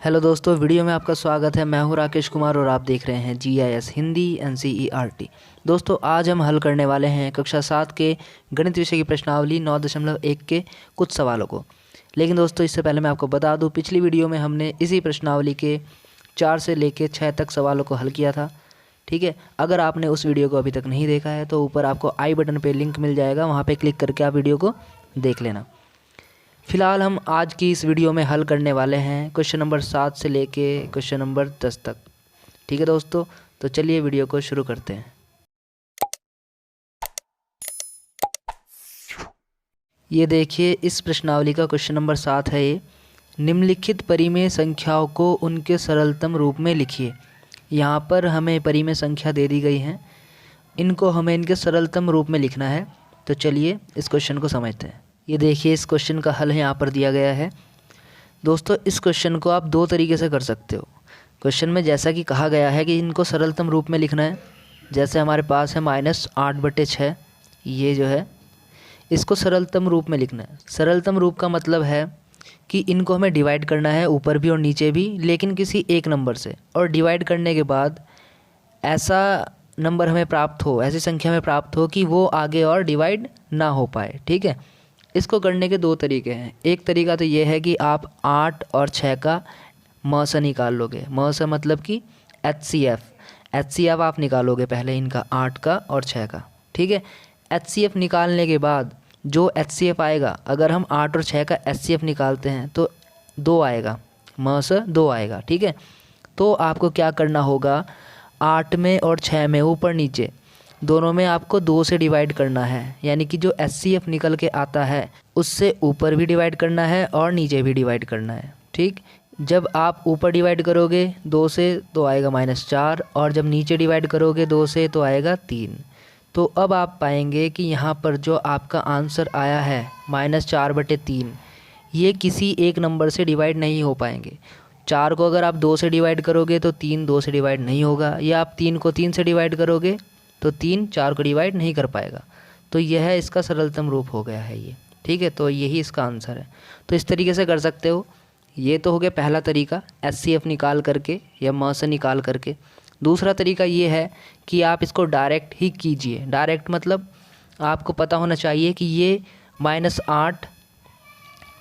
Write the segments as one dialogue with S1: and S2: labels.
S1: Hello दोस्तों, video में आपका स्वागत है। मैं हूं राकेश कुमार और आप देख रहे हैं GIS हिंदी NCERT। दोस्तों, आज हम हल करने वाले हैं कक्षा 7 के गणित विषय की प्रश्नावली 9.1 के कुछ सवालों को। लेकिन दोस्तों, इससे पहले मैं आपको बता दूं, पिछली वीडियो में हमने इसी प्रश्नावली के 4 से लेकर 6 तक सवालों को हल किया था। ठीक है, अगर आपने उस वीडियो को अभी तक नहीं देखा है तो ऊपर आपको आई बटन पर लिंक मिल जाएगा, वहाँ पर क्लिक करके आप वीडियो को देख लेना। फ़िलहाल हम आज की इस वीडियो में हल करने वाले हैं क्वेश्चन नंबर 7 से लेके क्वेश्चन नंबर 10 तक। ठीक है दोस्तों, तो चलिए वीडियो को शुरू करते हैं। ये देखिए, इस प्रश्नावली का क्वेश्चन नंबर 7 है ये। निम्नलिखित परिमेय संख्याओं को उनके सरलतम रूप में लिखिए। यहाँ पर हमें परिमेय संख्या दे दी गई हैं, इनको हमें इनके सरलतम रूप में लिखना है। तो चलिए इस क्वेश्चन को समझते हैं। ये देखिए, इस क्वेश्चन का हल यहाँ पर दिया गया है। दोस्तों, इस क्वेश्चन को आप दो तरीके से कर सकते हो। क्वेश्चन में जैसा कि कहा गया है कि इनको सरलतम रूप में लिखना है, जैसे हमारे पास है -8/6, ये जो है इसको सरलतम रूप में लिखना है। सरलतम रूप का मतलब है कि इनको हमें डिवाइड करना है, ऊपर भी और नीचे भी, लेकिन किसी एक नंबर से, और डिवाइड करने के बाद ऐसा नंबर हमें प्राप्त हो, ऐसी संख्या में प्राप्त हो कि वो आगे और डिवाइड ना हो पाए। ठीक है, इसको करने के दो तरीके हैं। एक तरीका तो ये है कि आप 8 और 6 का म से निकाल लोगे। म से मतलब कि HCF आप निकालोगे पहले इनका, 8 का और 6 का। ठीक है, HCF निकालने के बाद जो HCF आएगा, अगर हम 8 और 6 का HCF निकालते हैं तो 2 आएगा, म से 2 आएगा। ठीक है, तो आपको क्या करना होगा, 8 में और 6 में ऊपर नीचे दोनों में आपको 2 से डिवाइड करना है। यानी कि जो HCF निकल के आता है उससे ऊपर भी डिवाइड करना है और नीचे भी डिवाइड करना है। ठीक, जब आप ऊपर डिवाइड करोगे 2 से तो आएगा -4, और जब नीचे डिवाइड करोगे 2 से तो आएगा 3। तो अब आप पाएंगे कि यहाँ पर जो आपका आंसर आया है -4/3, ये किसी एक नंबर से डिवाइड नहीं हो पाएंगे। 4 को अगर आप 2 से डिवाइड करोगे तो 3 2 से डिवाइड नहीं होगा, या आप 3 को 3 से डिवाइड करोगे तो 3 4 को डिवाइड नहीं कर पाएगा। तो यह इसका सरलतम रूप हो गया है ये। ठीक है, तो यही इसका आंसर है। तो इस तरीके से कर सकते हो। ये तो हो गया पहला तरीका, HCF निकाल करके या म से निकाल करके। दूसरा तरीका ये है कि आप इसको डायरेक्ट ही कीजिए। डायरेक्ट मतलब आपको पता होना चाहिए कि ये -8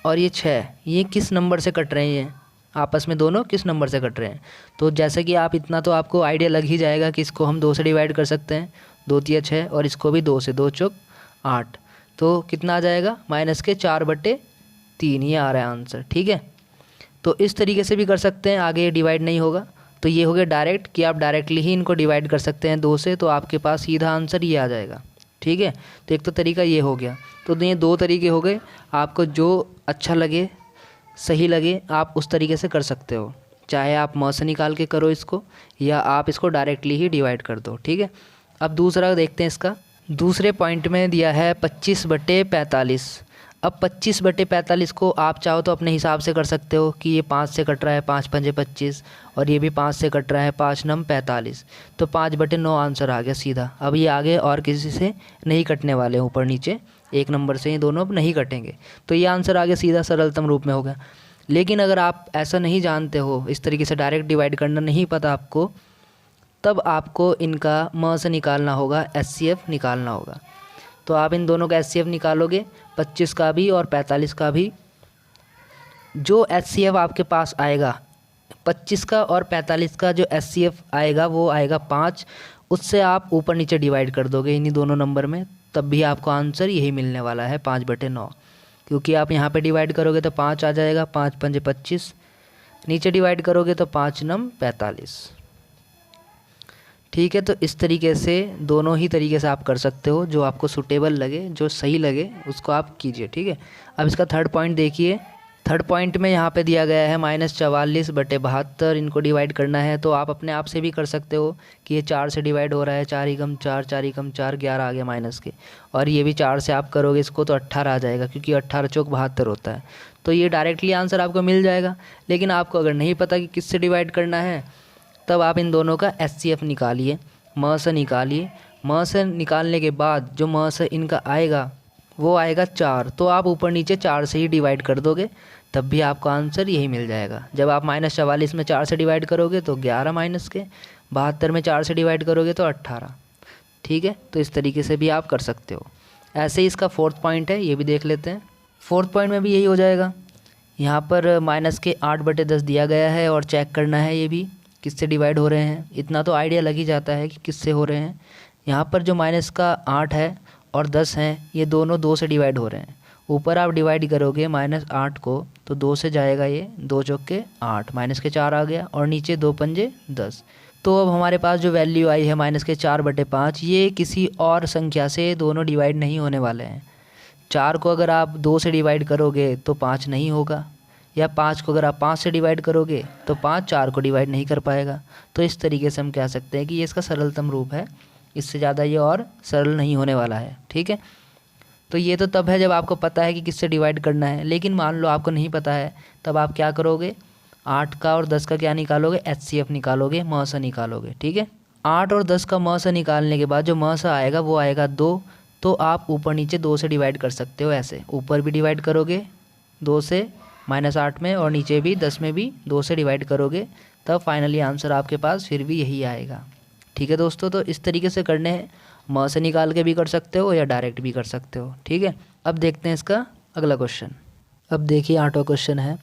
S1: और ये 6 ये किस नंबर से कट रहे हैं, आपस में दोनों किस नंबर से कट रहे हैं। तो जैसे कि आप इतना तो आपको आइडिया लग ही जाएगा कि इसको हम 2 से डिवाइड कर सकते हैं, 2 तिया 6, और इसको भी 2 से, 2 चौक 8। तो कितना आ जाएगा, -4/3, ये आ रहा है आंसर। ठीक है, तो इस तरीके से भी कर सकते हैं, आगे डिवाइड नहीं होगा। तो ये हो गया डायरेक्ट, कि आप डायरेक्टली ही इनको डिवाइड कर सकते हैं 2 से, तो आपके पास सीधा आंसर ये आ जाएगा। ठीक है, तो एक तो तरीका ये हो गया। तो ये 2 तरीके हो गए, आपको जो अच्छा लगे, सही लगे, आप उस तरीके से कर सकते हो। चाहे आप म से निकाल के करो इसको, या आप इसको डायरेक्टली ही डिवाइड कर दो। ठीक है, अब दूसरा देखते हैं। इसका दूसरे पॉइंट में दिया है 25/45। अब 25/45 को आप चाहो तो अपने हिसाब से कर सकते हो कि ये 5 से कट रहा है, 5 पंजे 25, और ये भी 5 से कट रहा है, 5 नम 45। तो 5/9 आंसर आ गया सीधा। अब ये आगे और किसी से नहीं कटने वाले, ऊपर नीचे एक नंबर से ये दोनों अब नहीं कटेंगे। तो ये आंसर आगे सीधा सरलतम रूप में हो गया। लेकिन अगर आप ऐसा नहीं जानते हो, इस तरीके से डायरेक्ट डिवाइड करना नहीं पता आपको, तब आपको इनका म से निकालना होगा, HCF निकालना होगा। तो आप इन दोनों का HCF निकालोगे, 25 का भी और 45 का भी। जो HCF आपके पास आएगा 25 का और 45 का, जो HCF आएगा वो आएगा 5। उससे आप ऊपर नीचे डिवाइड कर दोगे इन्हीं दोनों नंबर में, तब भी आपको आंसर यही मिलने वाला है, 5/9। क्योंकि आप यहाँ पे डिवाइड करोगे तो 5 आ जाएगा, 5 पंजे 25, नीचे डिवाइड करोगे तो 5 नम 45। ठीक है, तो इस तरीके से दोनों ही तरीके से आप कर सकते हो, जो आपको सूटेबल लगे, जो सही लगे उसको आप कीजिए। ठीक है, अब इसका थर्ड पॉइंट देखिए। थर्ड पॉइंट में यहाँ पे दिया गया है -44/72, इनको डिवाइड करना है। तो आप अपने आप से भी कर सकते हो कि ये 4 से डिवाइड हो रहा है, 4 एकम 4, 4 एकम 4, 11 आ गया माइनस के, और ये भी 4 से आप करोगे इसको तो 18 आ जाएगा, क्योंकि 18 चौक 72 होता है। तो ये डायरेक्टली आंसर आपको मिल जाएगा। लेकिन आपको अगर नहीं पता कि किससे डिवाइड करना है, तब आप इन दोनों का HCF निकालिए, म से निकालिए। म से निकालने के बाद जो म से इनका आएगा वो आएगा 4। तो आप ऊपर नीचे 4 से ही डिवाइड कर दोगे, तब भी आपका आंसर यही मिल जाएगा। जब आप -44 में 4 से डिवाइड करोगे तो 11 माइनस के, 72 में 4 से डिवाइड करोगे तो 18। ठीक है, तो इस तरीके से भी आप कर सकते हो। ऐसे ही इसका 4th पॉइंट है, ये भी देख लेते हैं। 4th पॉइंट में भी यही हो जाएगा। यहाँ पर माइनस के 8/10 दिया गया है और चेक करना है ये भी किससे डिवाइड हो रहे हैं। इतना तो आइडिया लग ही जाता है कि किससे हो रहे हैं। यहाँ पर जो माइनस का 8 है और 10 हैं, ये दोनों 2 से डिवाइड हो रहे हैं। ऊपर आप डिवाइड करोगे -8 को तो 2 से जाएगा, ये 2 चौके 8, माइनस के 4 आ गया, और नीचे 2 पंजे 10। तो अब हमारे पास जो वैल्यू आई है -4/5, ये किसी और संख्या से दोनों डिवाइड नहीं होने वाले हैं। 4 को अगर आप 2 से डिवाइड करोगे तो 5 नहीं होगा, या 5 को अगर आप 5 से डिवाइड करोगे तो 5 4 को डिवाइड नहीं कर पाएगा। तो इस तरीके से हम कह सकते हैं कि ये इसका सरलतम रूप है, इससे ज़्यादा ये और सरल नहीं होने वाला है। ठीक है, तो ये तो तब है जब आपको पता है कि किससे डिवाइड करना है। लेकिन मान लो आपको नहीं पता है, तब आप क्या करोगे, 8 का और 10 का क्या निकालोगे, HCF निकालोगे, म से निकालोगे। ठीक है, 8 और 10 का म से निकालने के बाद जो म से आएगा वो आएगा 2। तो आप ऊपर नीचे 2 से डिवाइड कर सकते हो। ऐसे ऊपर भी डिवाइड करोगे 2 से -8 में, और नीचे भी 10 में भी 2 से डिवाइड करोगे, तब फाइनली आंसर आपके पास फिर भी यही आएगा। ठीक है दोस्तों, तो इस तरीके से करने हैं। म से निकाल के भी कर सकते हो या डायरेक्ट भी कर सकते हो। ठीक है, अब देखते हैं इसका अगला क्वेश्चन। अब देखिए 8वां क्वेश्चन है,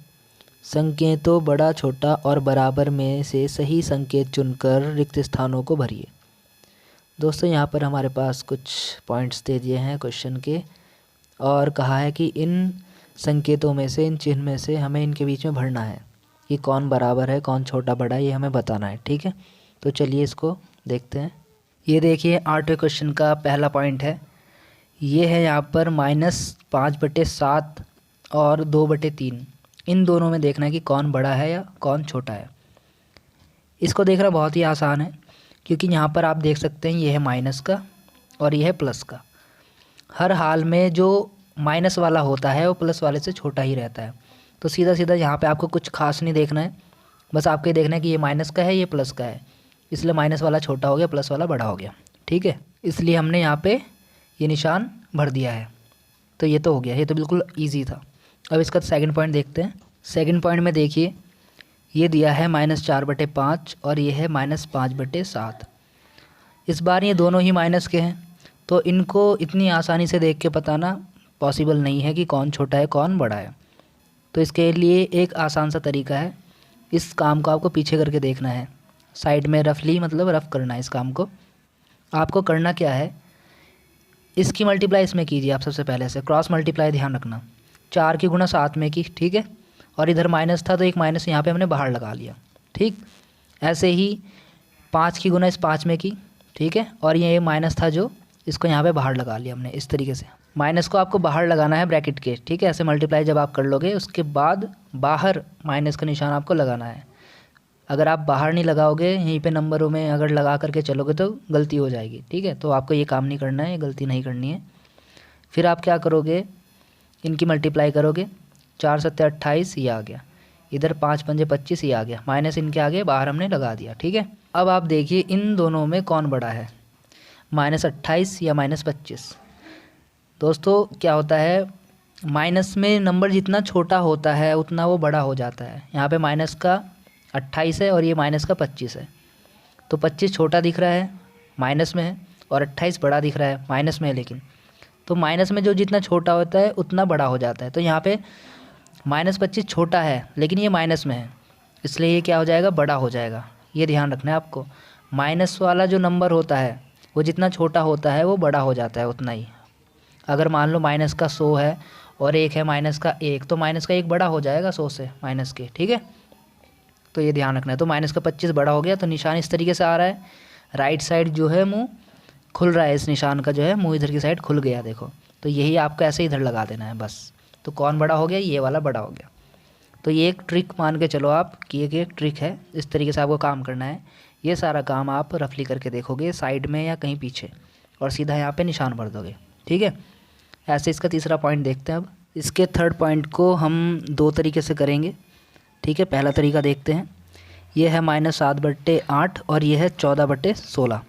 S1: संकेतों बड़ा, छोटा और बराबर में से सही संकेत चुनकर रिक्त स्थानों को भरिए। दोस्तों यहाँ पर हमारे पास कुछ पॉइंट्स दे दिए हैं क्वेश्चन के, और कहा है कि इन संकेतों में से, इन चिन्ह में से हमें इनके बीच में भरना है कि कौन बराबर है, कौन छोटा बड़ा है, ये हमें बताना है। ठीक है, तो चलिए इसको देखते हैं। ये देखिए 8वें क्वेश्चन का पहला पॉइंट है, ये है यहाँ पर -5/7 और 2/3। इन दोनों में देखना है कि कौन बड़ा है या कौन छोटा है। इसको देखना बहुत ही आसान है, क्योंकि यहाँ पर आप देख सकते हैं ये है माइनस का और ये है प्लस का। हर हाल में जो माइनस वाला होता है वो प्लस वाले से छोटा ही रहता है। तो सीधा सीधा यहाँ पे आपको कुछ खास नहीं देखना है, बस आपको ये देखना है कि ये माइनस का है, ये प्लस का है, इसलिए माइनस वाला छोटा हो गया, प्लस वाला बड़ा हो गया। ठीक है, इसलिए हमने यहाँ पे ये निशान भर दिया है। तो ये तो हो गया, ये तो बिल्कुल ईजी था। अब इसका सेकंड पॉइंट देखते हैं। सेकंड पॉइंट में देखिए ये दिया है -4/5 और ये है -5/7। इस बार ये दोनों ही माइनस के हैं, तो इनको इतनी आसानी से देख के बताना पॉसिबल नहीं है कि कौन छोटा है कौन बड़ा है। तो इसके लिए एक आसान सा तरीका है, इस काम को आपको पीछे करके देखना है, साइड में रफली, मतलब रफ करना है इस काम को। आपको करना क्या है, इसकी मल्टीप्लाई इसमें कीजिए आप सबसे पहले से, क्रॉस मल्टीप्लाई ध्यान रखना, 4 की गुणा 7 में की। ठीक है, और इधर माइनस था तो एक माइनस यहाँ पे हमने बाहर लगा लिया। ठीक, ऐसे ही 5 की गुणा इस 5 में की। ठीक है, और ये माइनस था जो, इसको यहाँ पे बाहर लगा लिया हमने। इस तरीके से माइनस को आपको बाहर लगाना है ब्रैकेट के। ठीक है, ऐसे मल्टीप्लाई जब आप कर लोगे उसके बाद बाहर माइनस का निशान आपको लगाना है। अगर आप बाहर नहीं लगाओगे, यहीं पे नंबरों में अगर लगा करके चलोगे तो गलती हो जाएगी। ठीक है, तो आपको ये काम नहीं करना है, ये गलती नहीं करनी है। फिर आप क्या करोगे, इनकी मल्टीप्लाई करोगे, 4 7 28, ये आ गया, इधर 5 5 25, ये आ गया, माइनस इनके आगे बाहर हमने लगा दिया। ठीक है, अब आप देखिए इन दोनों में कौन बड़ा है, -28 या -25। दोस्तों क्या होता है, माइनस में नंबर जितना छोटा होता है उतना वो बड़ा हो जाता है। यहाँ पे माइनस का 28 है और ये माइनस का 25 है, तो 25 छोटा दिख रहा है माइनस में है, और 28 बड़ा दिख रहा है माइनस में है। लेकिन तो माइनस में जो जितना छोटा होता है उतना बड़ा हो जाता है। तो यहाँ पे -25 छोटा है लेकिन ये माइनस में है, इसलिए ये क्या हो जाएगा, बड़ा हो जाएगा। ये ध्यान रखना है आपको, माइनस वाला जो नंबर होता है वो जितना छोटा होता है वो बड़ा हो जाता है उतना ही। अगर मान लो माइनस का 100 है और एक है माइनस का 1, तो माइनस का 1 बड़ा हो जाएगा 100 से माइनस के। ठीक है, तो ये ध्यान रखना है। तो माइनस का 25 बड़ा हो गया, तो निशान इस तरीके से आ रहा है। राइट साइड जो है मुंह खुल रहा है, इस निशान का जो है मुंह इधर की साइड खुल गया, देखो। तो यही आपको ऐसे इधर लगा देना है बस। तो कौन बड़ा हो गया, ये वाला बड़ा हो गया। तो ये एक ट्रिक मान के चलो आप कि एक ट्रिक है, इस तरीके से आपको काम करना है। ये सारा काम आप रफली करके देखोगे साइड में या कहीं पीछे, और सीधा यहाँ पे निशान भर दोगे। ठीक है, ऐसे इसका तीसरा पॉइंट देखते हैं। अब इसके थर्ड पॉइंट को हम 2 तरीके से करेंगे। ठीक है, पहला तरीका देखते हैं। ये है -7/8 और ये है 14/16।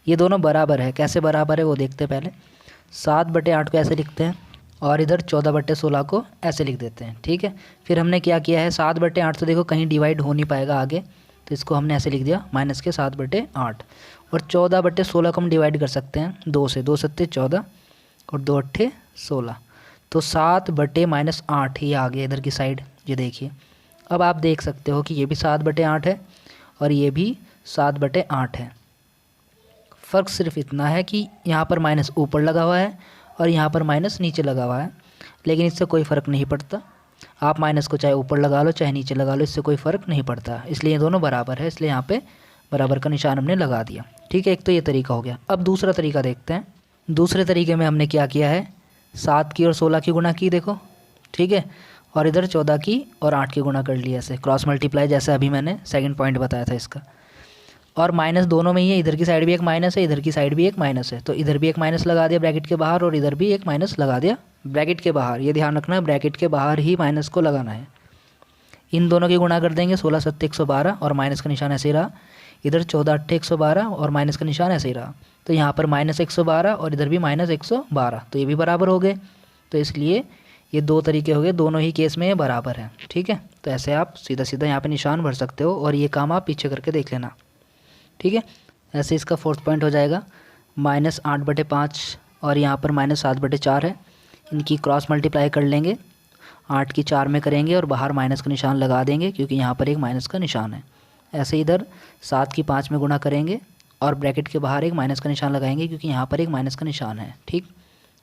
S1: ये दोनों बराबर है। कैसे बराबर है वो देखते हैं पहले। 7/8 को ऐसे लिखते हैं और इधर 14/16 को ऐसे लिख देते हैं। ठीक है, फिर हमने क्या किया है, 7/8 तो देखो कहीं डिवाइड हो नहीं पाएगा आगे, तो इसको हमने ऐसे लिख दिया -7/8। और 14/16 को हम डिवाइड कर सकते हैं 2 से, 2 सत्ते 14 और 2 अट्ठे 16, तो 7/-8 ही आ गया इधर की साइड। ये देखिए, अब आप देख सकते हो कि ये भी 7/8 है और ये भी 7/8 है। फ़र्क सिर्फ इतना है कि यहाँ पर माइनस ऊपर लगा हुआ है और यहाँ पर माइनस नीचे लगा हुआ है, लेकिन इससे कोई फ़र्क नहीं पड़ता। आप माइनस को चाहे ऊपर लगा लो चाहे नीचे लगा लो, इससे कोई फ़र्क नहीं पड़ता, इसलिए ये दोनों बराबर है, इसलिए यहाँ पे बराबर का निशान हमने लगा दिया। ठीक है, एक तो ये तरीका हो गया। अब दूसरा तरीका देखते हैं। दूसरे तरीके में हमने क्या किया है, 7 की और 16 की गुणा की देखो। ठीक है, और इधर 14 की और 8 की गुणा कर लिया, ऐसे क्रॉस मल्टीप्लाई, जैसे अभी मैंने सेकंड पॉइंट बताया था इसका। और माइनस दोनों में ही है, इधर की साइड भी एक माइनस है, इधर की साइड भी एक माइनस है, तो इधर भी एक माइनस लगा दिया ब्रैकेट के बाहर और इधर भी एक माइनस लगा दिया ब्रैकेट के बाहर। ये ध्यान रखना है, ब्रैकेट के बाहर ही माइनस को लगाना है। इन दोनों की गुणा कर देंगे, 16 सत्ते 112 और माइनस का निशान ऐसे ही रहा। इधर 14 अट्ठे 112 और माइनस का निशान ऐसे ही रहा, तो यहाँ पर -112 और इधर भी -112, तो ये भी बराबर हो गए। तो इसलिए ये दो तरीके हो गए, दोनों ही केस में ये बराबर है। ठीक है, तो ऐसे आप सीधा सीधा यहाँ पे निशान भर सकते हो और ये काम आप पीछे करके देख लेना। ठीक है, ऐसे इसका फोर्थ पॉइंट हो जाएगा -8/5 और यहाँ पर -7/4 है। इनकी क्रॉस मल्टीप्लाई कर लेंगे, 8 की 4 में करेंगे और बाहर माइनस का निशान लगा देंगे क्योंकि यहाँ पर एक माइनस का निशान है। ऐसे इधर 7 की 5 में गुणा करेंगे और ब्रैकेट के बाहर एक माइनस का निशान लगाएंगे क्योंकि यहाँ पर एक माइनस का निशान है। ठीक,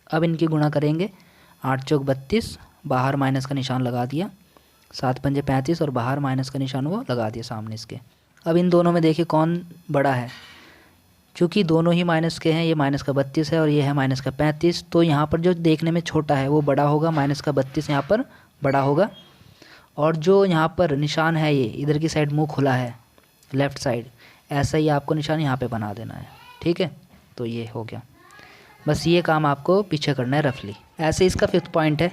S1: अब इनकी गुणा करेंगे, 8 चौक 32, बाहर माइनस का निशान लगा दिया, 7 पंजे 35 और बाहर माइनस का निशान वो लगा दिया सामने इसके। अब इन दोनों में देखिए कौन बड़ा है, क्योंकि दोनों ही माइनस के हैं, ये माइनस का 32 है और ये है माइनस का 35, तो यहाँ पर जो देखने में छोटा है वो बड़ा होगा, माइनस का 32 यहाँ पर बड़ा होगा। और जो यहाँ पर निशान है ये इधर की साइड मुँह खुला है लेफ़्ट साइड, ऐसा ही आपको निशान यहाँ पे बना देना है। ठीक है, तो ये हो गया, बस ये काम आपको पीछे करना है रफली। ऐसे इसका फिफ्थ पॉइंट है।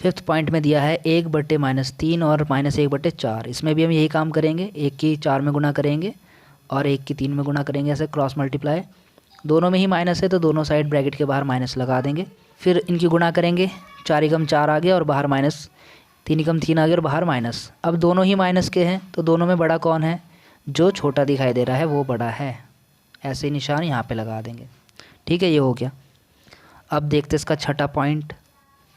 S1: फिफ्थ पॉइंट में दिया है 1/-3 और -1/4। इसमें भी हम यही काम करेंगे, 1 की 4 में गुणा करेंगे और 1 की 3 में गुणा करेंगे, ऐसे क्रॉस मल्टीप्लाई। दोनों में ही माइनस है तो दोनों साइड ब्रैकेट के बाहर माइनस लगा देंगे। फिर इनकी गुणा करेंगे, 4 एकम 4 आ गया और बाहर माइनस, 3 एकम 3 आ गया और बाहर माइनस। अब दोनों ही माइनस के हैं तो दोनों में बड़ा कौन है, जो छोटा दिखाई दे रहा है वो बड़ा है, ऐसे निशान यहाँ पे लगा देंगे। ठीक है, ये हो गया। अब देखते इसका छठा पॉइंट।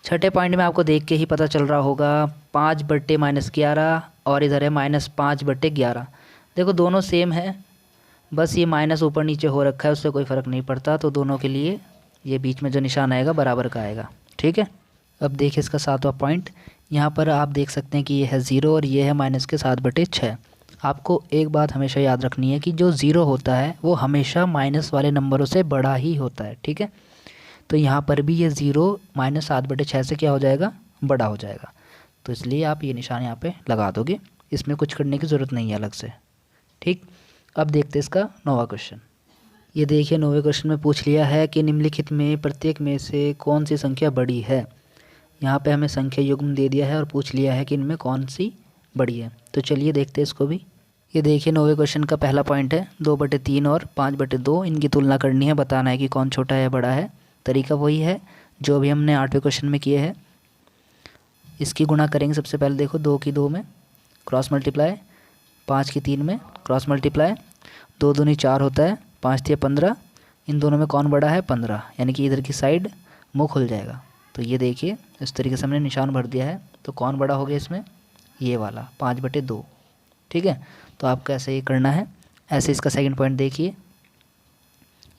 S1: छठे पॉइंट में आपको देख के ही पता चल रहा होगा, 5/-11 और इधर है -5/11। देखो दोनों सेम है, बस ये माइनस ऊपर नीचे हो रखा है, उससे कोई फ़र्क नहीं पड़ता, तो दोनों के लिए ये बीच में जो निशान आएगा बराबर का आएगा। ठीक है, अब देखिए इसका सातवां पॉइंट। यहाँ पर आप देख सकते हैं कि ये है 0 और ये है -7/6। आपको एक बात हमेशा याद रखनी है कि जो 0 होता है वो हमेशा माइनस वाले नंबरों से बड़ा ही होता है। ठीक है, तो यहाँ पर भी ये 0 -7/6 से क्या हो जाएगा, बड़ा हो जाएगा, तो इसलिए आप ये निशान यहाँ पे लगा दोगे, इसमें कुछ करने की ज़रूरत नहीं है अलग से। ठीक, अब देखते हैं इसका 9वां क्वेश्चन। ये देखिए 9वें क्वेश्चन में पूछ लिया है कि निम्नलिखित में प्रत्येक में से कौन सी संख्या बड़ी है। यहाँ पे हमें संख्या युग्म दे दिया है और पूछ लिया है कि इनमें कौन सी बड़ी है, तो चलिए देखते हैं इसको भी। ये देखिए 9वें क्वेश्चन का पहला पॉइंट है 2/3 और 5/2, इनकी तुलना करनी है, बताना है कि कौन छोटा है बड़ा है। तरीका वही है जो अभी हमने 8वें क्वेश्चन में किए हैं। इसकी गुणा करेंगे सबसे पहले, देखो 2 की 2 में क्रॉस मल्टीप्लाई, 5 की 3 में क्रॉस मल्टीप्लाई, 2 दूनी 4 होता है, 5 तिया 15, इन दोनों में कौन बड़ा है 15, यानी कि इधर की साइड मुँह खुल जाएगा। तो ये देखिए इस तरीके से हमने निशान भर दिया है, तो कौन बड़ा हो गया इसमें, ये वाला 5/2। ठीक है, तो आपको ऐसे ही करना है। ऐसे इसका सेकंड पॉइंट देखिए,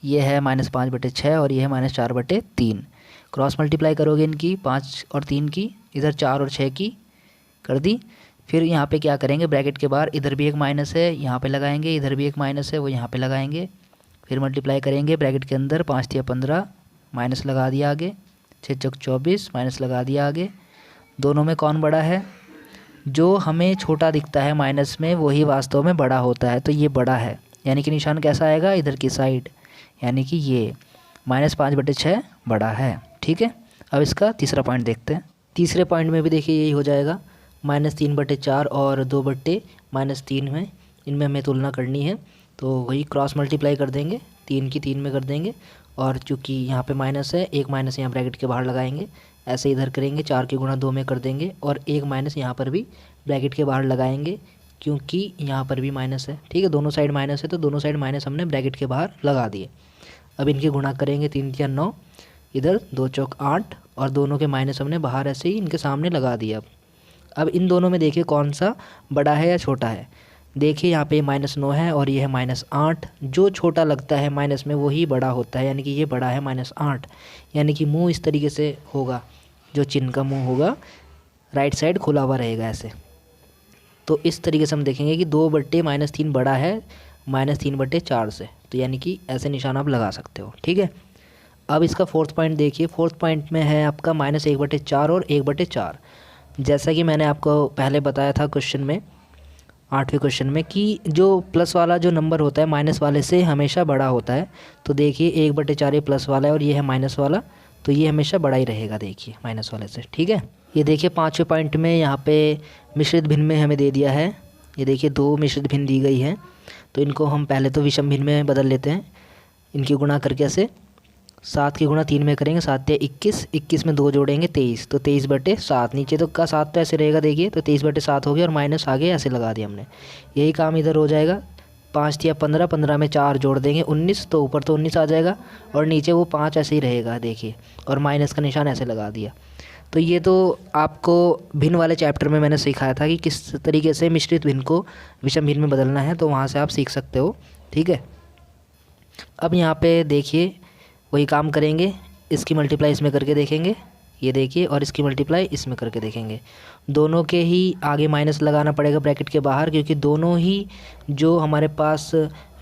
S1: ये है -5/6 और ये है -4/3। क्रॉस मल्टीप्लाई करोगे इनकी 5 और 3 की, इधर 4 और 6 की कर दी। फिर यहाँ पे क्या करेंगे, ब्रैकेट के बाहर इधर भी एक माइनस है यहाँ पे लगाएंगे, इधर भी एक माइनस है वो यहाँ पे लगाएंगे। फिर मल्टीप्लाई करेंगे ब्रैकेट के अंदर, 5 तिया 15 माइनस लगा दिया आगे, 6 चौक 24 माइनस लगा दिया आगे। दोनों में कौन बड़ा है, जो हमें छोटा दिखता है माइनस में वही वास्तव में बड़ा होता है, तो ये बड़ा है, यानी कि निशान कैसा आएगा, इधर की साइड, यानी कि ये -5/6 बड़ा है। ठीक है, अब इसका तीसरा पॉइंट देखते हैं। तीसरे पॉइंट में भी देखिए यही हो जाएगा, -3/4 और 2/-3 में, इनमें हमें तुलना करनी है, तो वही क्रॉस मल्टीप्लाई कर देंगे, 3 की 3 में कर देंगे और चूँकि यहाँ पे माइनस है, एक माइनस यहाँ ब्रैकेट के बाहर लगाएंगे, ऐसे इधर करेंगे, 4 के गुणा 2 में कर देंगे, और एक माइनस यहाँ पर भी ब्रैकेट के बाहर लगाएंगे क्योंकि यहाँ पर भी माइनस है। ठीक है, दोनों साइड माइनस है तो दोनों साइड माइनस हमने ब्रैकेट के बाहर लगा दिए। अब इनके गुणा करेंगे, 3 तिया 9, इधर 2 चौक 8, और दोनों के माइनस हमने बाहर ऐसे ही इनके सामने लगा दिया। अब इन दोनों में देखिए कौन सा बड़ा है या छोटा है। देखिए यहाँ पे -9 है और ये है -8। जो छोटा लगता है माइनस में वही बड़ा होता है, यानी कि ये बड़ा है -8, यानी कि मुंह इस तरीके से होगा, जो चिन्ह का मुंह होगा राइट साइड खुला हुआ रहेगा ऐसे। तो इस तरीके से हम देखेंगे कि 2/-3 बड़ा है -3/4 से, तो यानी कि ऐसे निशान आप लगा सकते हो। ठीक है, अब इसका फोर्थ पॉइंट देखिए। फोर्थ पॉइंट में है आपका -1/4 और 1/4। जैसा कि मैंने आपको पहले बताया था क्वेश्चन में, 8वें क्वेश्चन में, कि जो प्लस वाला जो नंबर होता है माइनस वाले से हमेशा बड़ा होता है। तो देखिए 1/4 ये प्लस वाला है और ये है माइनस वाला, तो ये हमेशा बड़ा ही रहेगा देखिए माइनस वाले से। ठीक है, ये देखिए 5वें पॉइंट में यहाँ पे मिश्रित भिन्न में हमें दे दिया है। ये देखिए 2 मिश्रित भिन्न दी गई हैं, तो इनको हम पहले तो विषम भिन्न में बदल लेते हैं। इनकी गुणा करके ऐसे 7 की गुणा 3 में करेंगे, 7 या 21, 21 में 2 जोड़ेंगे 23, तो 23/7। नीचे तो का 7 तो ऐसे रहेगा देखिए, तो 23/7 हो गया, और माइनस आगे ऐसे लगा दिया हमने। यही काम इधर हो जाएगा। 5 या 15, 15 में 4 जोड़ देंगे 19, तो ऊपर तो 19 आ जाएगा, और नीचे वो 5 ऐसे ही रहेगा देखिए, और माइनस का निशान ऐसे लगा दिया। तो ये तो आपको भिन्न वाले चैप्टर में मैंने सिखाया था कि किस तरीके से मिश्रित भिन्न को विषम भिन्न में बदलना है, तो वहाँ से आप सीख सकते हो। ठीक है, अब यहाँ पे देखिए वही काम करेंगे, इसकी मल्टीप्लाई इसमें करके देखेंगे, ये देखिए, और इसकी मल्टीप्लाई इसमें करके देखेंगे। दोनों के ही आगे माइनस लगाना पड़ेगा ब्रैकेट के बाहर, क्योंकि दोनों ही जो हमारे पास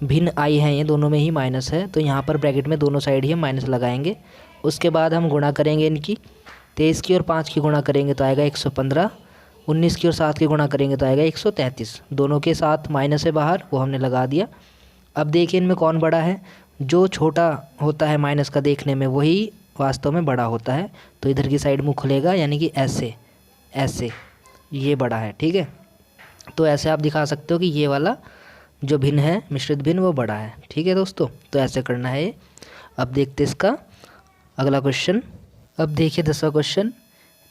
S1: भिन्न आई हैं ये दोनों में ही माइनस है, तो यहाँ पर ब्रैकेट में दोनों साइड ही माइनस लगाएंगे। उसके बाद हम गुणा करेंगे इनकी, 23 की और 5 की गुणा करेंगे तो आएगा 115, 19 की और 7 की गुणा करेंगे तो आएगा 133। दोनों के साथ माइनस है बाहर, वो हमने लगा दिया। अब देखिए इनमें कौन बड़ा है। जो छोटा होता है माइनस का देखने में वही वास्तव में बड़ा होता है, तो इधर की साइड मुँह खुलेगा, यानी कि ऐसे ऐसे ये बड़ा है। ठीक है, तो ऐसे आप दिखा सकते हो कि ये वाला जो भिन्न है मिश्रित भिन्न वो बड़ा है। ठीक है दोस्तों, तो ऐसे करना है ये। अब देखते इसका अगला क्वेश्चन। अब देखिए 10वां क्वेश्चन,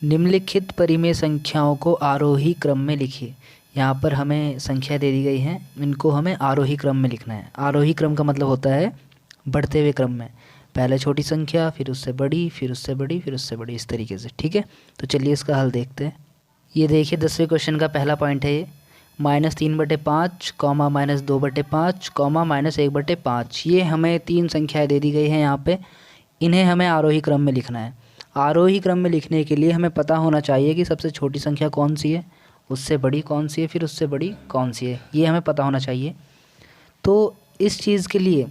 S1: निम्नलिखित परिमेय संख्याओं को आरोही क्रम में लिखिए। यहाँ पर हमें संख्या दे दी गई हैं, इनको हमें आरोही क्रम में लिखना है। आरोही क्रम का मतलब होता है बढ़ते हुए क्रम में, पहले छोटी संख्या, फिर उससे बड़ी, फिर उससे बड़ी, फिर उससे बड़ी, इस तरीके से। ठीक है, तो चलिए इसका हल देखते हैं। ये देखिए 10वें क्वेश्चन का पहला पॉइंट है ये, -3/5, -2/5, -1/5। ये हमें 3 संख्याएँ दे दी गई हैं यहाँ पे, इन्हें हमें आरोही क्रम में लिखना है। आरोही क्रम में लिखने के लिए हमें पता होना चाहिए कि सबसे छोटी संख्या कौन सी है, उससे बड़ी कौन सी है, फिर उससे बड़ी कौन सी है, ये हमें पता होना चाहिए। तो इस चीज़ के लिए,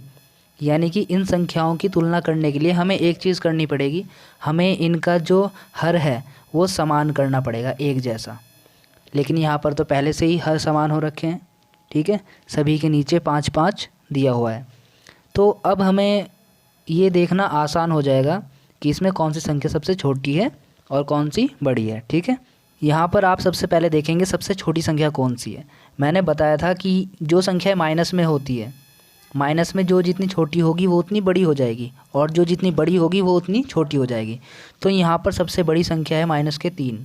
S1: यानी कि इन संख्याओं की तुलना करने के लिए हमें एक चीज़ करनी पड़ेगी, हमें इनका जो हर है वो समान करना पड़ेगा, एक जैसा। लेकिन यहाँ पर तो पहले से ही हर समान हो रखे हैं। ठीक है, सभी के नीचे 5-5 दिया हुआ है। तो अब हमें ये देखना आसान हो जाएगा कि इसमें कौन सी संख्या सबसे छोटी है और कौन सी बड़ी है। ठीक है, यहाँ पर आप सबसे पहले देखेंगे सबसे छोटी संख्या कौन सी है। मैंने बताया था कि जो संख्या माइनस में होती है, माइनस में जो जितनी छोटी होगी वो उतनी बड़ी हो जाएगी, और जो जितनी बड़ी होगी वो उतनी छोटी हो जाएगी। तो यहाँ पर सबसे बड़ी संख्या है -3,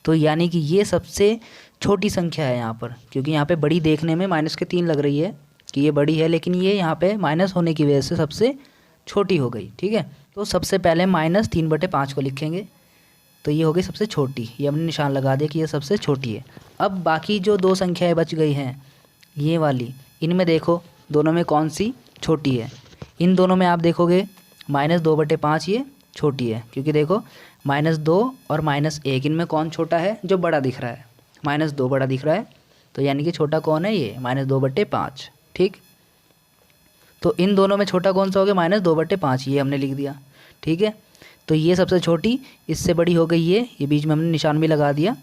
S1: तो यानी कि ये सबसे छोटी संख्या है यहाँ पर, क्योंकि यहाँ पे बड़ी देखने में -3 लग रही है कि ये बड़ी है, लेकिन ये यहाँ पे माइनस होने की वजह से सबसे छोटी हो गई। ठीक है, तो सबसे पहले -3/5 को लिखेंगे, तो ये हो गई सबसे छोटी, ये हमने निशान लगा दिया कि ये सबसे छोटी है। अब बाकी जो 2 संख्याएं बच गई हैं ये वाली, इनमें देखो दोनों में कौन सी छोटी है। इन दोनों में आप देखोगे -2/5 ये छोटी है, क्योंकि देखो -2 और -1, इनमें कौन छोटा है, जो बड़ा दिख रहा है, -2 बड़ा दिख रहा है, तो यानी कि छोटा कौन है, ये -2/5। ठीक, तो इन दोनों में छोटा कौन सा हो गया, -2/5, ये हमने लिख दिया। ठीक है, तो ये सबसे छोटी, इससे बड़ी हो गई ये बीच में हमने निशान भी लगा दिया।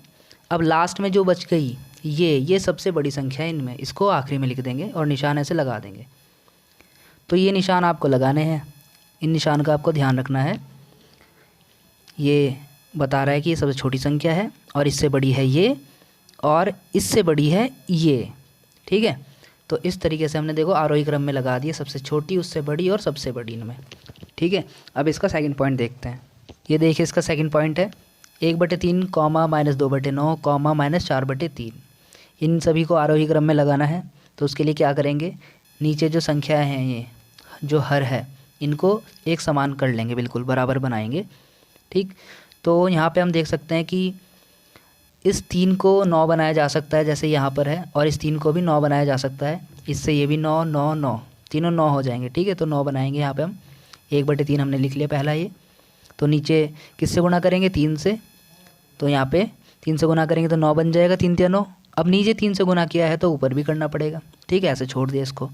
S1: अब लास्ट में जो बच गई ये सबसे बड़ी संख्या है इनमें, इसको आखिरी में लिख देंगे और निशान ऐसे लगा देंगे। तो ये निशान आपको लगाने हैं, इन निशान का आपको ध्यान रखना है। ये बता रहा है कि ये सबसे छोटी संख्या है, और इससे बड़ी है ये, और इससे बड़ी है ये। ठीक है, तो इस तरीके से हमने देखो आरोही क्रम में लगा दिया, सबसे छोटी, उससे बड़ी और सबसे बड़ी इनमें। ठीक है, अब इसका सेकंड पॉइंट देखते हैं। ये देखिए इसका सेकंड पॉइंट है 1/3 कॉमा -2/9 कॉमा -4/3। इन सभी को आरोही क्रम में लगाना है। तो उसके लिए क्या करेंगे, नीचे जो संख्याएं हैं ये जो हर है इनको एक समान कर लेंगे, बिल्कुल बराबर बनाएंगे। ठीक, तो यहाँ पे हम देख सकते हैं कि इस 3 को 9 बनाया जा सकता है जैसे यहाँ पर है, और इस 3 को भी 9 बनाया जा सकता है। इससे ये भी 9 9 9 तीनों 9 हो जाएंगे। ठीक है, तो 9 बनाएंगे यहाँ पे हम। 1/3 हमने लिख लिया पहला ये। तो नीचे किससे गुणा करेंगे, 3 से। तो यहाँ पे 3 से गुणा करेंगे तो 9 बन जाएगा, 3 3 9। अब नीचे 3 से गुणा किया है तो ऊपर भी करना पड़ेगा। ठीक है, ऐसे छोड़ दिया इसको।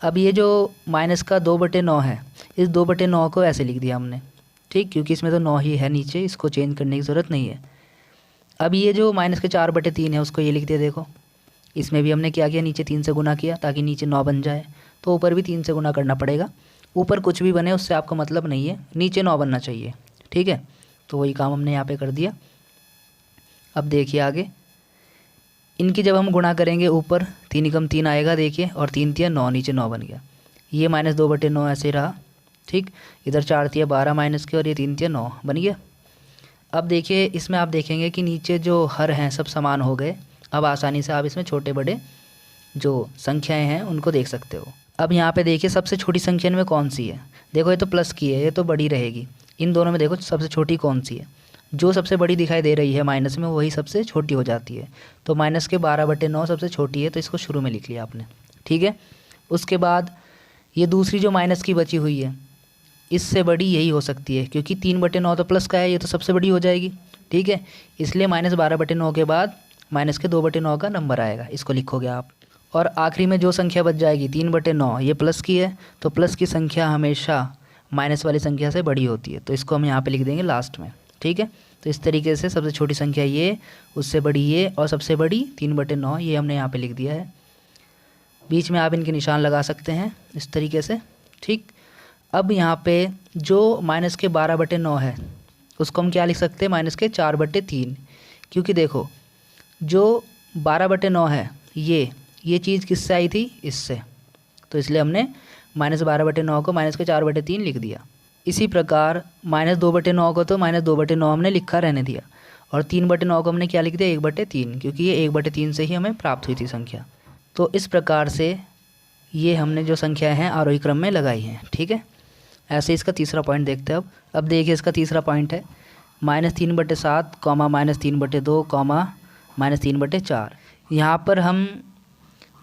S1: अब ये जो माइनस का 2/9 है, इस 2/9 को ऐसे लिख दिया हमने। ठीक, क्योंकि इसमें तो 9 ही है नीचे, इसको चेंज करने की ज़रूरत नहीं है। अब ये जो माइनस के 4/3 है उसको ये लिख दिया। देखो इसमें भी हमने क्या किया, नीचे 3 से गुना किया ताकि नीचे 9 बन जाए, तो ऊपर भी 3 से गुना करना पड़ेगा। ऊपर कुछ भी बने उससे आपको मतलब नहीं है, नीचे 9 बनना चाहिए। ठीक है, तो वही काम हमने यहाँ पे कर दिया। अब देखिए आगे इनकी जब हम गुणा करेंगे, ऊपर 3 एकम 3 आएगा देखिए, और 3 तिया 9, नीचे 9 बन गया। ये -2/9 ऐसे रहा। ठीक, इधर 4 तिया 12 माइनस के, और ये 3 तिया 9 बन गया। अब देखिए इसमें आप देखेंगे कि नीचे जो हर हैं सब समान हो गए। अब आसानी से आप इसमें छोटे बड़े जो संख्याएं हैं उनको देख सकते हो। अब यहाँ पे देखिए सबसे छोटी संख्या में कौन सी है, देखो ये तो प्लस की है, ये तो बड़ी रहेगी। इन दोनों में देखो सबसे छोटी कौन सी है, जो सबसे बड़ी दिखाई दे रही है माइनस में वही सबसे छोटी हो जाती है। तो माइनस के 12/9 सबसे छोटी है, तो इसको शुरू में लिख लिया आपने। ठीक है, उसके बाद ये दूसरी जो माइनस की बची हुई है इससे बड़ी यही हो सकती है, क्योंकि 3/9 तो प्लस का है, ये तो सबसे बड़ी हो जाएगी। ठीक है, इसलिए -12/9 के बाद माइनस के 2/9 का नंबर आएगा, इसको लिखोगे आप। और आखिरी में जो संख्या बच जाएगी 3/9, ये प्लस की है, तो प्लस की संख्या हमेशा माइनस वाली संख्या से बड़ी होती है, तो इसको हम यहाँ पे लिख देंगे लास्ट में। ठीक है, तो इस तरीके से सबसे छोटी संख्या ये, उससे बड़ी ये, और सबसे बड़ी 3/9, ये हमने यहाँ पे लिख दिया है। बीच में आप इनके निशान लगा सकते हैं इस तरीके से। ठीक, अब यहाँ पे जो माइनस के 12/9 है उसको हम क्या लिख सकते हैं, माइनस के 4/3। क्योंकि देखो जो 12/9 है ये चीज़ किससे आई थी, इससे, तो इसलिए हमने -12/9 को माइनस के 4/3 लिख दिया। इसी प्रकार -2/9 को तो -2/9 हमने लिखा रहने दिया, और 3/9 को हमने क्या लिख दिया, 1/3, क्योंकि ये 1/3 से ही हमें प्राप्त हुई थी संख्या। तो इस प्रकार से ये हमने जो संख्या हैं आरोही क्रम में लगाई हैं। ठीक है, ऐसे इसका तीसरा पॉइंट देखते हैं। अब देखिए इसका तीसरा पॉइंट है -3/7 कॉमा -3/2 कॉमा -3/4। यहाँ पर हम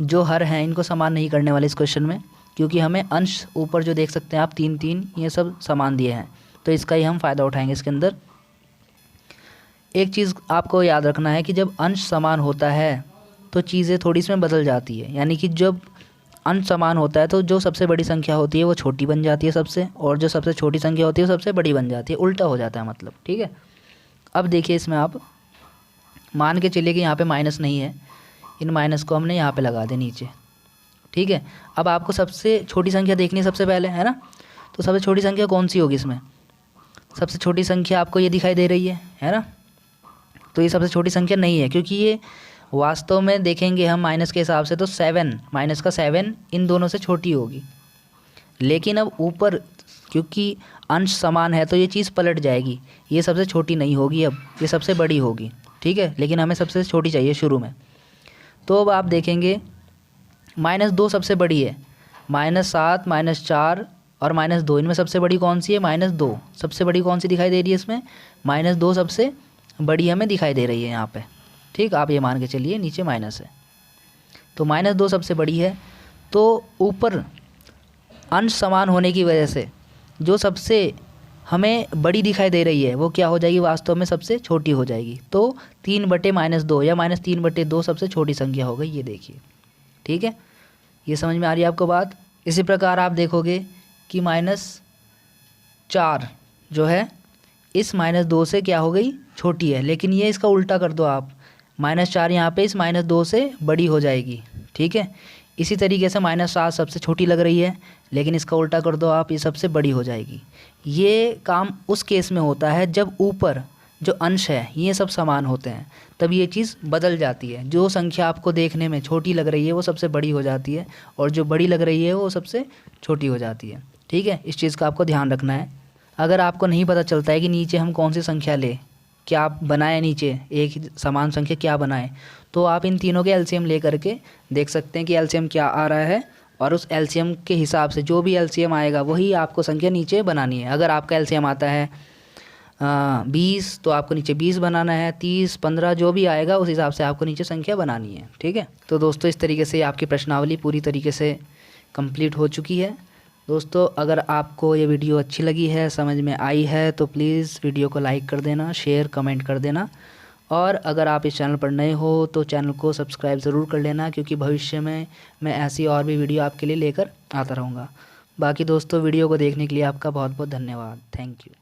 S1: जो हर हैं इनको समान नहीं करने वाले इस क्वेश्चन में, क्योंकि हमें अंश ऊपर जो देख सकते हैं आप 3 3 ये सब समान दिए हैं, तो इसका ही हम फ़ायदा उठाएंगे इसके अंदर। एक चीज़ आपको याद रखना है कि जब अंश समान होता है तो चीज़ें थोड़ी इसमें बदल जाती है। यानी कि जब अंश समान होता है तो जो सबसे बड़ी संख्या होती है वो छोटी बन जाती है सबसे, और जो सबसे छोटी संख्या होती है वो सबसे बड़ी बन जाती है, उल्टा हो जाता है मतलब। ठीक है, अब देखिए इसमें आप मान के चलिए कि यहाँ पे माइनस नहीं है, इन माइनस को हमने यहाँ पे लगा दिया नीचे। ठीक है, अब आपको सबसे छोटी संख्या देखनी है सबसे पहले, है ना। तो सबसे छोटी संख्या कौन सी होगी इसमें, सबसे छोटी संख्या आपको ये दिखाई दे रही है ना। तो ये सबसे छोटी संख्या नहीं है, क्योंकि ये वास्तव में देखेंगे हम माइनस के हिसाब से तो 7, माइनस का 7 इन दोनों से छोटी होगी। लेकिन अब ऊपर क्योंकि अंश समान है तो ये चीज़ पलट जाएगी, ये सबसे छोटी नहीं होगी, अब ये सबसे बड़ी होगी। ठीक है, लेकिन हमें सबसे छोटी चाहिए शुरू में। तो अब आप देखेंगे -2 सबसे बड़ी है, -7 -4 और -2, इनमें सबसे बड़ी कौन सी है, -2 सबसे बड़ी कौन सी दिखाई दे रही है इसमें, -2 सबसे बड़ी हमें दिखाई दे रही है यहाँ पे। ठीक, आप ये मान के चलिए नीचे माइनस है, तो -2 सबसे बड़ी है। तो ऊपर अंश समान होने की वजह से जो सबसे हमें बड़ी दिखाई दे रही है वो क्या हो जाएगी, वास्तव में सबसे छोटी हो जाएगी। तो 3/-2 या -3/2 सबसे छोटी संख्या हो गई, ये देखिए। ठीक है, ये समझ में आ रही है आपको बात। इसी प्रकार आप देखोगे कि -4 जो है इस -2 से क्या हो गई, छोटी है, लेकिन ये इसका उल्टा कर दो आप, -4 यहाँ पे इस -2 से बड़ी हो जाएगी। ठीक है, इसी तरीके से -7 सबसे छोटी लग रही है, लेकिन इसका उल्टा कर दो आप, ये सबसे बड़ी हो जाएगी। ये काम उस केस में होता है जब ऊपर जो अंश है ये सब समान होते हैं, तब ये चीज़ बदल जाती है। जो संख्या आपको देखने में छोटी लग रही है वो सबसे बड़ी हो जाती है, और जो बड़ी लग रही है वो सबसे छोटी हो जाती है। ठीक है, इस चीज़ का आपको ध्यान रखना है। अगर आपको नहीं पता चलता है कि नीचे हम कौन सी संख्या लें, क्या बनाए नीचे एक ही समान संख्या क्या बनाए, तो आप इन तीनों के एलसीएम ले करके देख सकते हैं कि एलसीएम क्या आ रहा है, और उस एलसीएम के हिसाब से जो भी एलसीएम आएगा वही आपको संख्या नीचे बनानी है। अगर आपका एलसीएम आता है 20, तो आपको नीचे 20 बनाना है, 30, 15 जो भी आएगा उस हिसाब से आपको नीचे संख्या बनानी है। ठीक है, तो दोस्तों इस तरीके से आपकी प्रश्नावली पूरी तरीके से कंप्लीट हो चुकी है। दोस्तों अगर आपको ये वीडियो अच्छी लगी है, समझ में आई है, तो प्लीज़ वीडियो को लाइक कर देना, शेयर कमेंट कर देना, और अगर आप इस चैनल पर नए हो तो चैनल को सब्सक्राइब ज़रूर कर लेना, क्योंकि भविष्य में मैं ऐसी और भी वीडियो आपके लिए लेकर आता रहूँगा। बाकी दोस्तों वीडियो को देखने के लिए आपका बहुत बहुत धन्यवाद। Thank you.